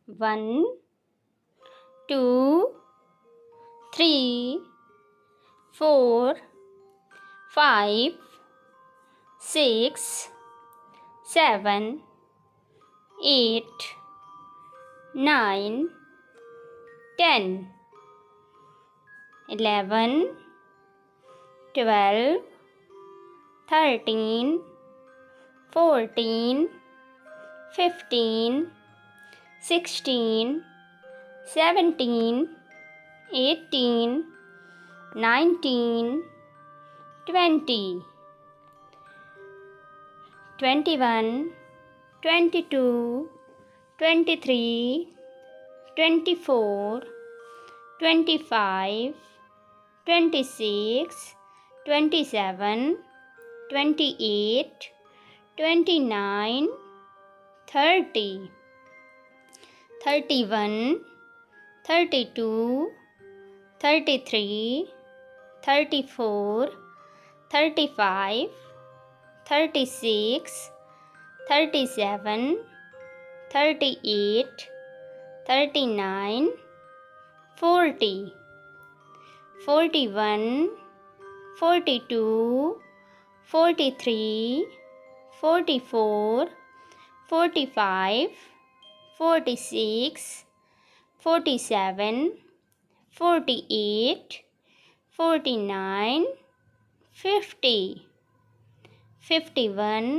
1 2 3 4 5 6 7 8 9 10 11 12 13 14 15 16 17 18 19 20 21 22 23 24 25 26 27 28 29 30 31 32 33 34 35 36 37 38 39 40 41 42 43 44 45 46 47 48 49 50 51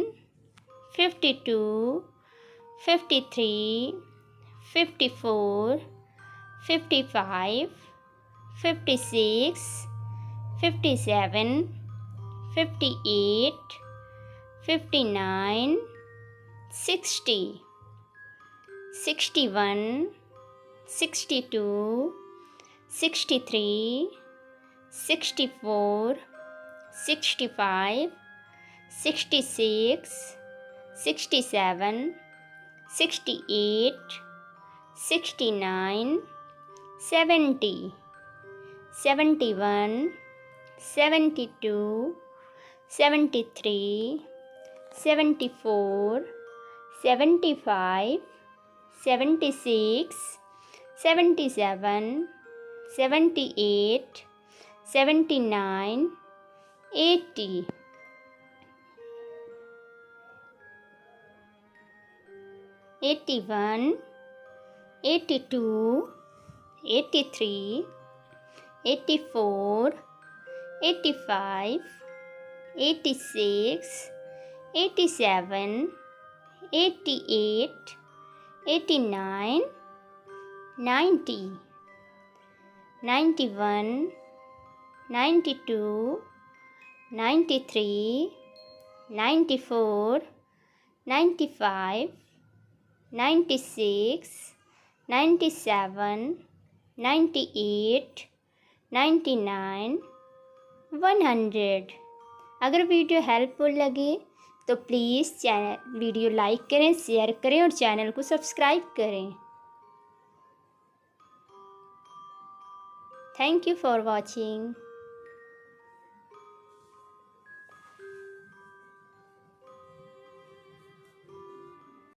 52 53 54 55 56 57 58 59 60 61 62 63 64 65 66 67 68 69 70 71 72 73 74 75 76 77 78 79 80 81 82 83 84 85 86 87 88 89 90 91 92 93 94 95 96 97 98 99 100। अगर video helpful लगे तो प्लीज़ वीडियो लाइक करें, शेयर करें और चैनल को सब्सक्राइब करें। Thank you for watching.